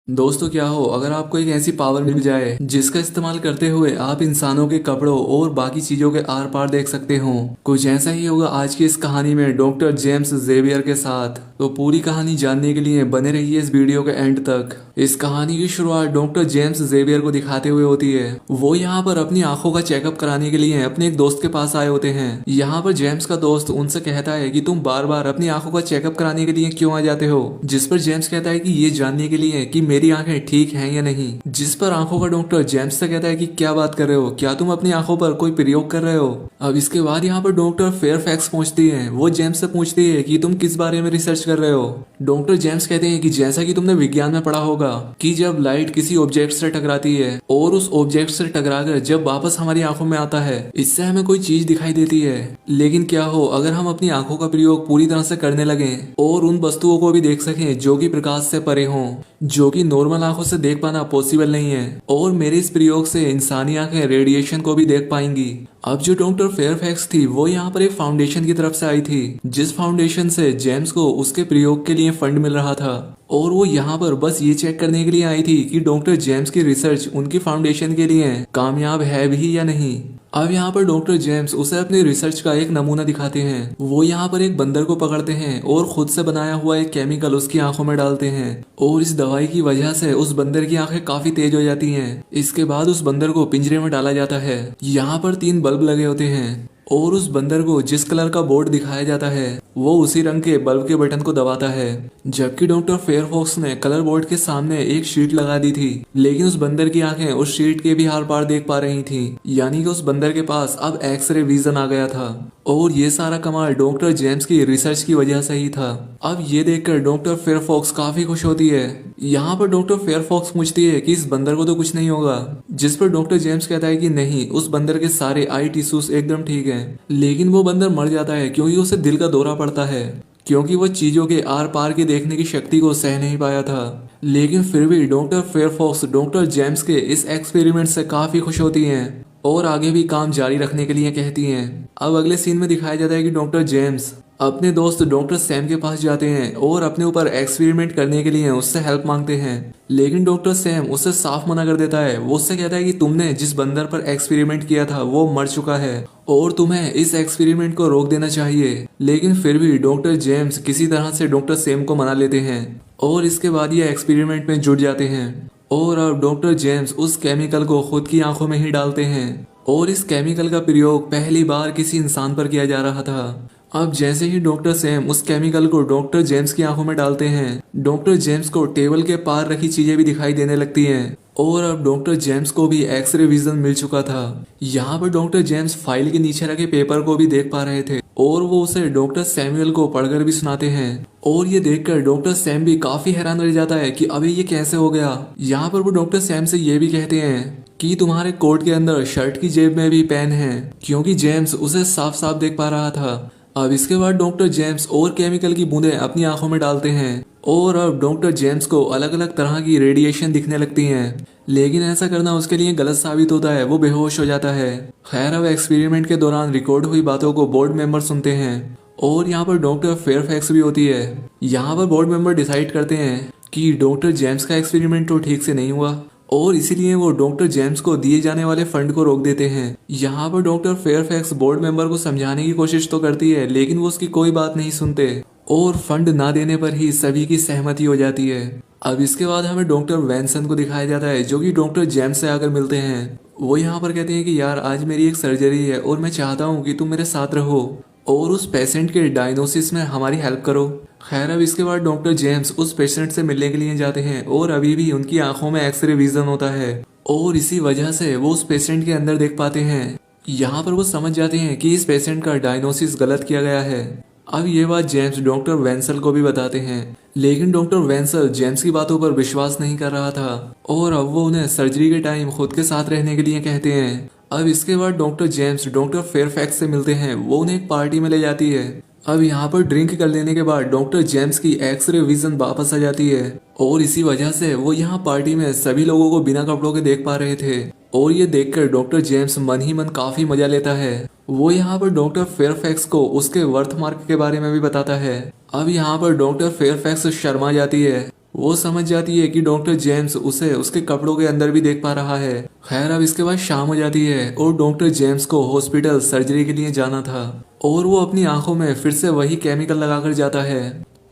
दोस्तों क्या हो अगर आपको एक ऐसी पावर मिल जाए जिसका इस्तेमाल करते हुए आप इंसानों के कपड़ों और बाकी चीजों के आर पार देख सकते हो। कुछ ऐसा ही होगा आज की इस कहानी में डॉक्टर जेम्स जेवियर के साथ। तो पूरी कहानी जानने के लिए बने रहिए इस वीडियो के एंड तक। इस कहानी की शुरुआत डॉक्टर जेम्स जेवियर को दिखाते हुए होती है। वो यहाँ पर अपनी आंखों का चेकअप कराने के लिए अपने एक दोस्त के पास आए होते हैं। यहाँ पर जेम्स का दोस्त उनसे कहता है कि तुम बार बार अपनी आंखों का चेकअप कराने के लिए क्यों आ जाते हो, जिस पर जेम्स कहता है कि ये जानने के लिए कि मेरी आंखें ठीक हैं या नहीं। जिस पर आंखों का डॉक्टर जेम्स से कहता है कि क्या बात कर रहे हो, क्या तुम अपनी आंखों पर कोई प्रयोग कर रहे हो। अब इसके बाद यहाँ पर डॉक्टर फेयरफैक्स पहुंचती है। वो जेम्स से पूछती है कि तुम किस बारे में रिसर्च कर रहे हो। डॉक्टर जेम्स कहते हैं कि जैसा कि तुमने विज्ञान में पढ़ा होगा कि जब लाइट किसी ऑब्जेक्ट से टकराती है और उस ऑब्जेक्ट से टकराकर जब वापस हमारी आंखों में आता है, इससे हमें कोई चीज दिखाई देती है। लेकिन क्या हो अगर हम अपनी आंखों का प्रयोग पूरी तरह से करने लगे और उन वस्तुओं को भी देख सकें जो कि प्रकाश से परे हों, जो कि नॉर्मल आंखों से देख पाना पॉसिबल नहीं है। और मेरे इस प्रयोग से इंसानी आंखें रेडिएशन को भी देख पाएंगी। अब जो डॉक्टर फेयरफैक्स थी वो यहाँ पर एक फाउंडेशन की तरफ से आई थी, जिस फाउंडेशन से जेम्स को उसके प्रयोग के लिए फंड मिल रहा था। और वो यहाँ पर बस ये चेक करने के लिए आई थी कि डॉक्टर जेम्स की रिसर्च उनकी फाउंडेशन के लिए कामयाब है भी या नहीं। अब यहाँ पर डॉक्टर जेम्स उसे अपनी रिसर्च का एक नमूना दिखाते हैं। वो यहाँ पर एक बंदर को पकड़ते हैं और खुद से बनाया हुआ एक केमिकल उसकी आंखों में डालते हैं और इस दवाई की वजह से उस बंदर की आंखें काफी तेज हो जाती हैं। इसके बाद उस बंदर को पिंजरे में डाला जाता है। यहाँ पर 3 बल्ब लगे होते हैं और उस बंदर को जिस कलर का बोर्ड दिखाया जाता है वो उसी रंग के बल्ब के बटन को दबाता है। जबकि डॉक्टर फेयरफॉक्स ने कलर बोर्ड के सामने एक शीट लगा दी थी, लेकिन उस बंदर की आंखें उस शीट के भी आर पार देख पा रही थी। यानी कि उस बंदर के पास अब एक्सरे विजन आ गया था। और ये सारा कमाल डॉक्टर जेम्स की रिसर्च की वजह से ही था। अब ये देखकर डॉक्टर फेयरफॉक्स काफी खुश होती है। यहाँ पर डॉक्टर फेयरफॉक्स पूछती है कि इस बंदर को तो कुछ नहीं होगा, जिस पर डॉक्टर जेम्स कहता है कि नहीं, उस बंदर के सारे आई टिश्यूज एकदम ठीक हैं। लेकिन वो बंदर मर जाता है क्योंकि उसे दिल का दौरा पड़ता है, क्योंकि वो चीजों के आर पार के देखने की शक्ति को सह नहीं पाया था। लेकिन फिर भी डॉक्टर फेयरफॉक्स डॉक्टर जेम्स के इस एक्सपेरिमेंट से काफी खुश होती हैं और आगे भी काम जारी रखने के लिए कहती हैं। अब अगले सीन में दिखाया जाता है कि डॉक्टर जेम्स अपने दोस्त डॉक्टर सैम के पास जाते हैं और अपने ऊपर एक्सपेरिमेंट करने के लिए उससे हेल्प मांगते हैं। लेकिन डॉक्टर सैम उससे साफ मना कर देता है। वो उससे कहता है कि तुमने जिस बंदर पर एक्सपेरिमेंट किया था वो मर चुका है और तुम्हें इस एक्सपेरिमेंट को रोक देना चाहिए। लेकिन फिर भी डॉक्टर जेम्स किसी तरह से डॉक्टर सैम को मना लेते हैं और इसके बाद ये एक्सपेरिमेंट में जुट जाते हैं। और अब डॉक्टर जेम्स उस केमिकल को खुद की आंखों में ही डालते हैं और इस केमिकल का प्रयोग पहली बार किसी इंसान पर किया जा रहा था। अब जैसे ही डॉक्टर सैम उस केमिकल को डॉक्टर जेम्स की आंखों में डालते हैं, डॉक्टर जेम्स को टेबल के पार रखी चीजें भी दिखाई देने लगती हैं और अब डॉक्टर जेम्स को भी एक्सरे विजन मिल चुका था। यहाँ पर डॉक्टर जेम्स फाइल के नीचे रखे पेपर को भी देख पा रहे थे और वो उसे डॉक्टर सैमुअल को पढ़कर भी सुनाते हैं। और ये देखकर डॉक्टर सैम भी काफी हैरान रह जाता है कि अबे ये कैसे हो गया। यहाँ पर वो डॉक्टर सैम से ये भी कहते हैं कि तुम्हारे कोट के अंदर शर्ट की जेब में भी पेन है, क्योंकि जेम्स उसे साफ साफ देख पा रहा था। अब इसके बाद डॉक्टर जेम्स और केमिकल की बूंदें अपनी आंखों में डालते हैं और अब डॉक्टर जेम्स को अलग अलग तरह की रेडिएशन दिखने लगती हैं। लेकिन ऐसा करना उसके लिए गलत साबित होता है, वो बेहोश हो जाता है। खैर अब एक्सपेरिमेंट के दौरान रिकॉर्ड हुई बातों को बोर्ड मेंबर सुनते हैं और यहाँ पर डॉक्टर फेयरफैक्स भी होती है। यहाँ पर बोर्ड मेंबर डिसाइड करते हैं कि डॉक्टर जेम्स का एक्सपेरिमेंट तो ठीक से नहीं हुआ और इसीलिए वो डॉक्टर जेम्स को दिए जाने वाले फंड को रोक देते हैं। यहाँ पर डॉक्टर फेयरफैक्स बोर्ड मेंबर को समझाने की कोशिश तो करती है, लेकिन वो उसकी कोई बात नहीं सुनते और फंड ना देने पर ही सभी की सहमति हो जाती है। अब इसके बाद हमें डॉक्टर वैनसन को दिखाया जाता है, जो कि डॉक्टर जेम्स से आकर मिलते हैं। वो यहाँ पर कहते हैं कि यार आज मेरी एक सर्जरी है और मैं चाहता हूँ कि तुम मेरे साथ रहो और उस पेशेंट के डायग्नोसिस में हमारी हेल्प करो। खैर अब इसके बाद डॉक्टर जेम्स उस पेशेंट से मिलने के लिए जाते हैं और अभी भी उनकी आंखों में एक्सरे विजन होता है और इसी वजह से वो उस पेशेंट के अंदर देख पाते हैं। यहाँ पर वो समझ जाते हैं कि इस पेशेंट का डायग्नोसिस गलत किया गया है। अब ये बात जेम्स डॉक्टर वेंसल को भी बताते हैं, लेकिन डॉक्टर वेंसल जेम्स की बातों पर विश्वास नहीं कर रहा था और अब वो उन्हें सर्जरी के टाइम खुद के साथ रहने के लिए कहते हैं। अब इसके बाद डॉक्टर जेम्स डॉक्टर फेयरफैक्स से मिलते हैं। वो उन्हें एक पार्टी में ले जाती है। अब यहाँ पर ड्रिंक कर लेने के बाद डॉक्टर जेम्स की एक्सरे विजन वापस आ जाती है और इसी वजह से वो यहाँ पार्टी में सभी लोगों को बिना कपड़ों के देख पा रहे थे। और ये देखकर डॉक्टर जेम्स मन ही मन काफी मजा लेता है। वो यहाँ पर डॉक्टर फेयरफैक्स को उसके वर्थ मार्क के बारे में भी बताता है। अब यहाँ पर डॉक्टर फेयरफैक्स शर्मा जाती है। वो समझ जाती है कि डॉक्टर जेम्स उसे उसके कपड़ों के अंदर भी देख पा रहा है। खैर अब इसके बाद शाम हो जाती है और डॉक्टर जेम्स को हॉस्पिटल सर्जरी के लिए जाना था और वो अपनी आंखों में फिर से वही केमिकल लगाकर जाता है।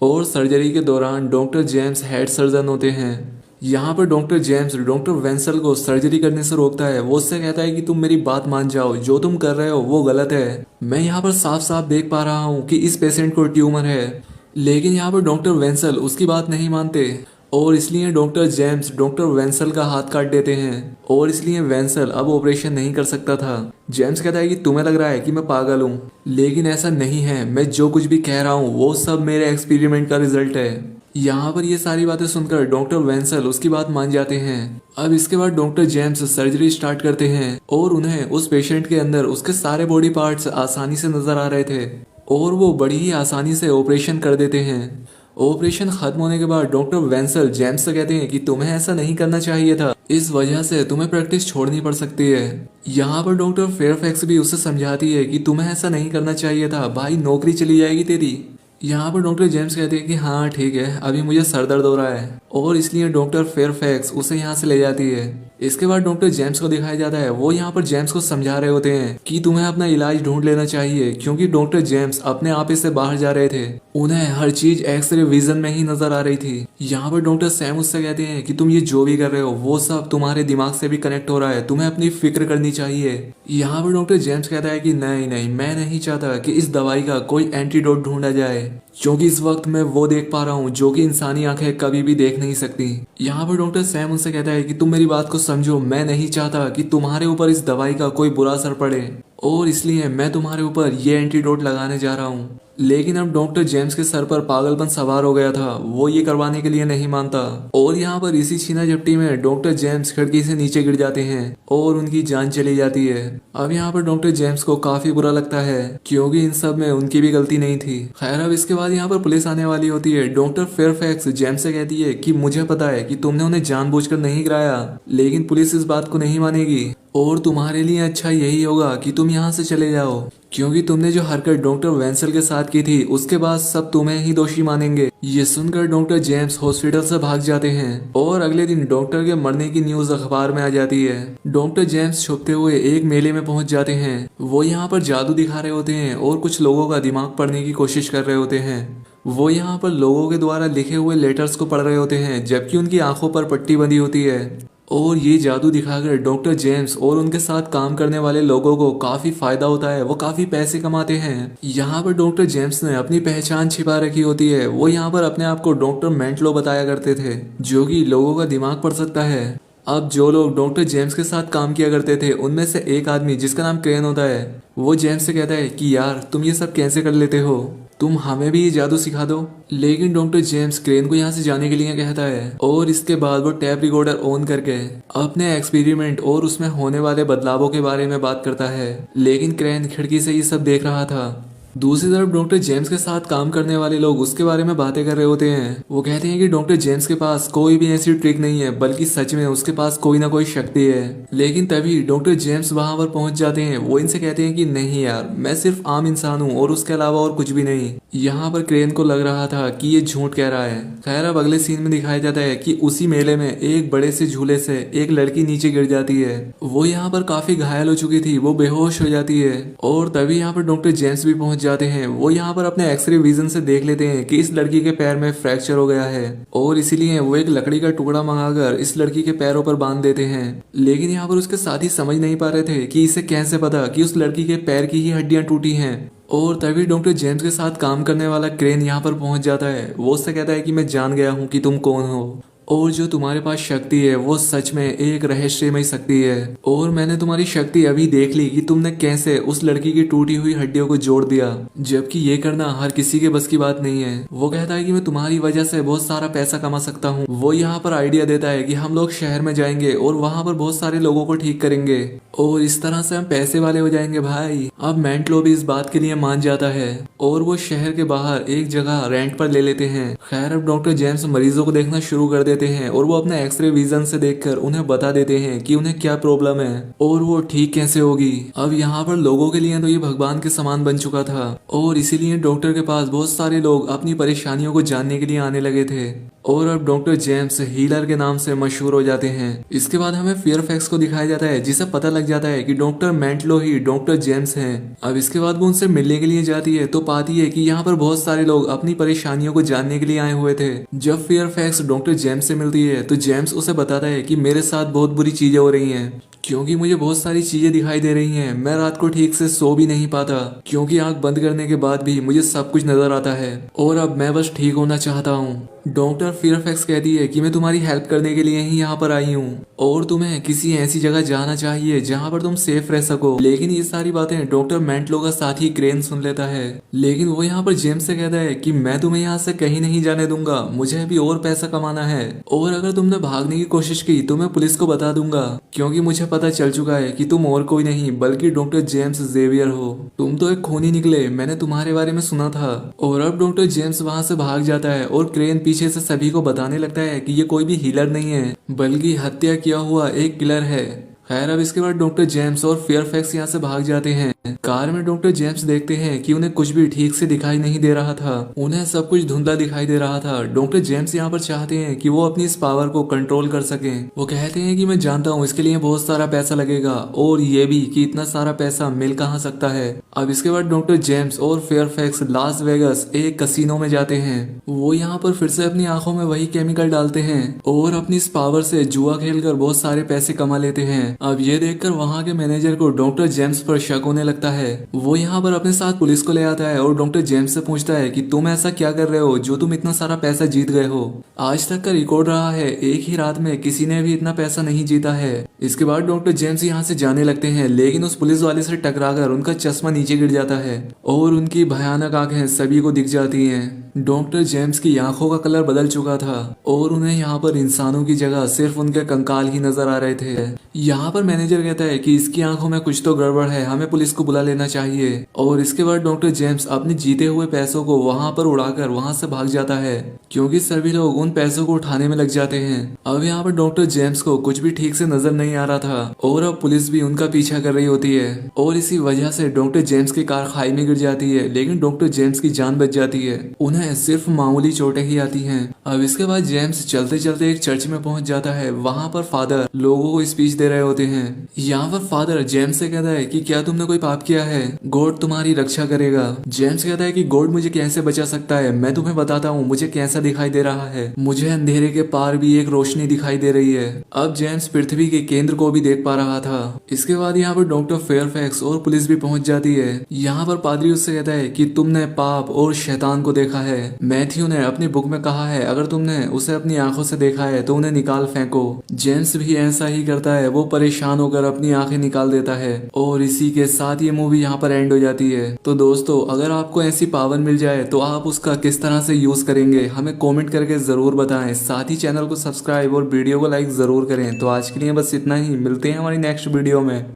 और सर्जरी के दौरान डॉक्टर जेम्स हेड सर्जन होते हैं। यहाँ पर डॉक्टर जेम्स डॉक्टर वेंसल को सर्जरी करने से रोकता है। वो उससे कहता है कि तुम मेरी बात मान जाओ, जो तुम कर रहे हो वो गलत है। मैं यहाँ पर साफ साफ देख पा रहा हूँ कि इस पेशेंट को ट्यूमर है। लेकिन यहाँ पर डॉक्टर वेंसल उसकी बात नहीं मानते और इसलिए डॉक्टर जेम्स डॉक्टर वेंसल का हाथ काट देते हैं और इसलिए वेंसल अब ऑपरेशन नहीं कर सकता था। जेम्स कहता है कि तुम्हें लग रहा है कि मैं पागल हूँ, लेकिन ऐसा नहीं है। मैं जो कुछ भी कह रहा हूँ वो सब मेरे एक्सपेरिमेंट का रिजल्ट है। यहाँ पर ये सारी बातें सुनकर डॉक्टर वेंसल उसकी बात मान जाते हैं। अब इसके बाद डॉक्टर जेम्स सर्जरी स्टार्ट करते हैं और उन्हें उस पेशेंट के अंदर उसके सारे बॉडी पार्ट्स आसानी से नजर आ रहे थे और वो बड़ी ही आसानी से ऑपरेशन कर देते हैं। ऑपरेशन खत्म होने के बाद डॉक्टर वेंसल जेम्स से कहते हैं कि तुम्हें ऐसा नहीं करना चाहिए था, इस वजह से तुम्हें प्रैक्टिस छोड़नी पड़ सकती है। यहाँ पर डॉक्टर फेयरफैक्स भी उसे समझाती है कि तुम्हें ऐसा नहीं करना चाहिए था भाई, नौकरी चली जाएगी तेरी। यहाँ पर डॉक्टर जेम्स कहते हैं कि हाँ ठीक है, अभी मुझे सर दर्द हो रहा है और इसलिए डॉक्टर फेयरफैक्स उसे यहाँ से ले जाती है। इसके बाद डॉक्टर जेम्स को दिखाया जाता है, वो यहाँ पर जेम्स को समझा रहे होते हैं कि तुम्हें अपना इलाज ढूंढ लेना चाहिए, क्योंकि डॉक्टर जेम्स अपने आप से बाहर जा रहे थे। उन्हें हर चीज एक्सरे विजन में ही नजर आ रही थी। यहाँ पर डॉक्टर सैम उससे कहते हैं कि तुम ये जो भी कर रहे हो वो सब तुम्हारे दिमाग से भी कनेक्ट हो रहा है, तुम्हें अपनी फिक्र करनी चाहिए। यहाँ पर डॉक्टर जेम्स कहता है कि नहीं नहीं, मैं नहीं चाहता कि इस दवाई का कोई एंटीडोट ढूंढा जाए, क्योंकि इस वक्त मैं वो देख पा रहा हूँ जो कि इंसानी आंखें कभी भी देख नहीं सकती। यहाँ पर डॉक्टर सैम उनसे कहता है कि तुम मेरी बात को समझो, मैं नहीं चाहता कि तुम्हारे ऊपर इस दवाई का कोई बुरा असर पड़े और इसलिए मैं तुम्हारे ऊपर ये एंटीडोट लगाने जा रहा हूँ। लेकिन अब डॉक्टर जेम्स के सर पर पागलपन सवार हो गया था, वो ये करवाने के लिए नहीं मानता और यहाँ पर इसी छीना झपटी में डॉक्टर जेम्स खिड़की से नीचे गिर जाते हैं और उनकी जान चली जाती है। अब यहाँ पर डॉक्टर जेम्स को काफी बुरा लगता है, क्योंकि इन सब में उनकी भी गलती नहीं थी। खैर अब इसके बाद यहाँ पर पुलिस आने वाली होती है। डॉक्टर फेयरफैक्स जेम्स से कहती है कि मुझे पता है कि तुमने उन्हें जानबूझकर नहीं गिराया, लेकिन पुलिस इस बात को नहीं मानेगी और तुम्हारे लिए अच्छा यही होगा कि तुम यहाँ से चले जाओ, क्योंकि तुमने जो हरकत डॉक्टर वेंसल के साथ की थी उसके बाद सब तुम्हें ही दोषी मानेंगे। ये सुनकर डॉक्टर जेम्स हॉस्पिटल से भाग जाते हैं और अगले दिन डॉक्टर के मरने की न्यूज अखबार में आ जाती है। डॉक्टर जेम्स छुपते हुए एक मेले में पहुंच जाते हैं। वो यहाँ पर जादू दिखा रहे होते हैं और कुछ लोगों का दिमाग पढ़ने की कोशिश कर रहे होते हैं। वो यहाँ पर लोगों के द्वारा लिखे हुए लेटर्स को पढ़ रहे होते हैं, जबकि उनकी आंखों पर पट्टी बंधी होती है। और ये जादू दिखाकर डॉक्टर जेम्स और उनके साथ काम करने वाले लोगों को काफी फायदा होता है, वो काफी पैसे कमाते हैं। यहाँ पर डॉक्टर जेम्स ने अपनी पहचान छिपा रखी होती है। वो यहाँ पर अपने आप को डॉक्टर मेंटलो बताया करते थे, जो कि लोगों का दिमाग पढ़ सकता है। अब जो लोग डॉक्टर जेम्स के साथ काम किया करते थे उनमें से एक आदमी जिसका नाम क्रेन होता है, वो जेम्स से कहता है कि यार तुम ये सब कैसे कर लेते हो, तुम हमें भी ये जादू सिखा दो। लेकिन डॉक्टर जेम्स क्रेन को यहाँ से जाने के लिए कहता है और इसके बाद वो टैप रिकॉर्डर ऑन करके अपने एक्सपेरिमेंट और उसमें होने वाले बदलावों के बारे में बात करता है। लेकिन क्रेन खिड़की से ये सब देख रहा था। दूसरी तरफ डॉक्टर जेम्स के साथ काम करने वाले लोग उसके बारे में बातें कर रहे होते हैं। वो कहते हैं कि डॉक्टर जेम्स के पास कोई भी ऐसी ट्रिक नहीं है, बल्कि सच में उसके पास कोई ना कोई शक्ति है। लेकिन तभी डॉक्टर जेम्स वहां पर पहुंच जाते हैं। वो इनसे कहते हैं कि नहीं यार, मैं सिर्फ आम इंसान हूँ और उसके अलावा और कुछ भी नहीं। यहाँ पर क्रेन को लग रहा था कि ये झूठ कह रहा है। खैर अब अगले सीन में दिखाया जाता है कि उसी मेले में एक बड़े से झूले से एक लड़की नीचे गिर जाती है। वो यहाँ पर काफी घायल हो चुकी थी, वो बेहोश हो जाती है और तभी यहाँ पर डॉक्टर जेम्स भी पहुंच जाते हैं। वो यहाँ पर अपने एक्सरे विजन से देख लेते हैं कि इस लड़की के पैर में फ्रैक्चर हो गया है और इसीलिए वो एक लकड़ी का टुकड़ा मंगाकर इस लड़की के पैरों पर बांध देते हैं। लेकिन यहाँ पर उसके साथी समझ नहीं पा रहे थे कि इसे कैसे पता कि उस लड़की के पैर की ही हड्डियां टूटी हैं। और तभी डॉक्टर जेम्स के साथ काम करने वाला क्रेन यहाँ पर पहुंच जाता है। वो उससे कहता है कि मैं जान गया हूँ कि तुम कौन हो और जो तुम्हारे पास शक्ति है वो सच में एक रहस्यमय शक्ति है और मैंने तुम्हारी शक्ति अभी देख ली कि तुमने कैसे उस लड़की की टूटी हुई हड्डियों को जोड़ दिया, जबकि ये करना हर किसी के बस की बात नहीं है। वो कहता है कि मैं तुम्हारी वजह से बहुत सारा पैसा कमा सकता हूँ। वो यहाँ पर आइडिया देता है कि हम लोग शहर में जाएंगे और वहां पर बहुत सारे लोगों को ठीक करेंगे और इस तरह से हम पैसे वाले हो जाएंगे भाई। अब मेंटलो भी इस बात के लिए मान जाता है और वो शहर के बाहर एक जगह रेंट पर ले लेते हैं। खैर अब डॉक्टर जेम्स मरीजों को देखना शुरू कर देते हैं और वो अपने एक्सरे विजन से देखकर उन्हें बता देते हैं कि उन्हें क्या प्रॉब्लम है और वो ठीक कैसे होगी। अब यहाँ पर लोगों के लिए तो ये भगवान के समान बन चुका था और इसीलिए डॉक्टर के पास बहुत सारे लोग अपनी परेशानियों को जानने के लिए आने लगे थे और अब डॉक्टर जेम्स हीलर के नाम से मशहूर हो जाते हैं। इसके बाद हमें फेयरफैक्स को दिखाया जाता है, जिसे पता लग जाता है कि डॉक्टर मेंटलो ही डॉक्टर जेम्स हैं। अब इसके बाद वो उनसे मिलने के लिए जाती है तो पाती है कि यहाँ पर बहुत सारे लोग अपनी परेशानियों को जानने के लिए आए हुए थे। जब फेयरफैक्स डॉक्टर जेम्स से मिलती है तो जेम्स उसे बताता है कि मेरे साथ बहुत बुरी चीजें हो रही हैं, क्योंकि मुझे बहुत सारी चीजें दिखाई दे रही हैं। मैं रात को ठीक से सो भी नहीं पाता, क्योंकि आंख बंद करने के बाद भी मुझे सब कुछ नजर आता है और अब मैं बस ठीक होना चाहता हूँ। डॉक्टर फेयरफैक्स कहती है कि मैं तुम्हारी हेल्प करने के लिए ही यहाँ पर आई हूँ और तुम्हें किसी ऐसी जगह जाना चाहिए जहाँ पर तुम सेफ रह सको। लेकिन ये सारी बातें डॉक्टर मेंटलो का साथी क्रेन सुन लेता है, लेकिन वो यहाँ पर जेम्स से कहता है कि मैं तुम्हें यहाँ से कहीं नहीं जाने दूंगा, मुझे अभी और पैसा कमाना है और अगर तुमने भागने की कोशिश की तो मैं पुलिस को बता दूंगा, क्योंकि मुझे पता चल चुका है कि तुम और कोई नहीं बल्कि डॉक्टर जेम्स जेवियर हो। तुम तो एक खूनी निकले, मैंने तुम्हारे बारे में सुना था। और अब डॉक्टर जेम्स वहां से भाग जाता है और क्रेन पीछे से सभी को बताने लगता है कि ये कोई भी हीलर नहीं है बल्कि हत्या किया हुआ एक किलर है। खैर अब इसके बाद डॉक्टर जेम्स और फेयरफैक्स यहाँ से भाग जाते हैं। कार में डॉक्टर जेम्स देखते हैं कि उन्हें कुछ भी ठीक से दिखाई नहीं दे रहा था, उन्हें सब कुछ धुंधला दिखाई दे रहा था। डॉक्टर जेम्स यहाँ पर चाहते हैं कि वो अपनी इस पावर को कंट्रोल कर सकें। वो कहते हैं कि मैं जानता हूँ इसके लिए बहुत सारा पैसा लगेगा और ये भी कि इतना सारा पैसा मिल कहाँ सकता है। अब इसके बाद डॉक्टर जेम्स और फेयरफैक्स लास वेगस एक कसिनो में जाते हैं। वो यहाँ पर फिर से अपनी आंखों में वही केमिकल डालते हैं और अपनी इस पावर से जुआ खेलकर बहुत सारे पैसे कमा लेते हैं। अब ये देखकर वहाँ के मैनेजर को डॉक्टर जेम्स पर शक होने लगता है। वो यहाँ पर अपने साथ पुलिस को ले आता है और डॉक्टर जेम्स से पूछता है कि तुम ऐसा क्या कर रहे हो जो तुम इतना सारा पैसा जीत गए हो। आज तक का रिकॉर्ड रहा है एक ही रात में किसी ने भी इतना पैसा नहीं जीता है। इसके बाद डॉक्टर जेम्स यहाँ से जाने लगते हैं, लेकिन उस पुलिस वाले से टकराकर उनका चश्मा नीचे गिर जाता है और उनकी भयानक आंखें सभी को दिख जाती हैं। डॉक्टर जेम्स की आंखों का कलर बदल चुका था और उन्हें यहाँ पर इंसानों की जगह सिर्फ उनके कंकाल ही नजर आ रहे थे। यहाँ पर मैनेजर कहता है कि इसकी आंखों में कुछ तो गड़बड़ है, हमें पुलिस को बुला लेना चाहिए। और इसके बाद डॉक्टर जेम्स अपने जीते हुए पैसों को वहां पर उड़ाकर वहां से भाग जाता है, क्योंकि सभी लोग उन पैसों को उठाने में लग जाते हैं। अब यहाँ पर डॉक्टर जेम्स को कुछ भी ठीक से नजर नहीं आ रहा था और अब पुलिस भी उनका पीछा कर रही होती है और इसी वजह से डॉक्टर जेम्स की कार खाई में गिर जाती है, लेकिन डॉक्टर जेम्स की जान बच जाती है। उन्हें सिर्फ मामूली चोटें ही आती हैं। अब इसके बाद जेम्स चलते चलते एक चर्च में पहुंच जाता है। वहां पर फादर लोगों को स्पीच दे रहे होते हैं। यहाँ पर फादर जेम्स से कहता है कि क्या तुमने कोई पाप किया है, गॉड तुम्हारी रक्षा करेगा। जेम्स कहता है कि गॉड मुझे कैसे बचा सकता है, मैं तुम्हें बताता हूँ मुझे कैसा दिखाई दे रहा है, मुझे अंधेरे के पार भी एक रोशनी दिखाई दे रही है। अब जेम्स पृथ्वी के केंद्र को भी देख पा रहा था। इसके बाद यहाँ पर डॉक्टर फेयरफैक्स और पुलिस भी पहुंच जाती है। यहाँ पर पादरी उससे कहता है कि तुमने पाप और शैतान को देखा है। मैथ्यू ने अपनी बुक में कहा है अगर तुमने उसे अपनी आंखों से देखा है तो उन्हें निकाल फेंको। जेम्स भी ऐसा ही करता है, वो परेशान होकर अपनी आंखें निकाल देता है और इसी के साथ ये मूवी यहाँ पर एंड हो जाती है। तो दोस्तों अगर आपको ऐसी पावर मिल जाए तो आप उसका किस तरह से यूज करेंगे हमें कमेंट करके जरूर बताएं। साथ ही चैनल को सब्सक्राइब और वीडियो को लाइक जरूर करें। तो आज के लिए बस इतना ही, मिलते हैं हमारी नेक्स्ट वीडियो में।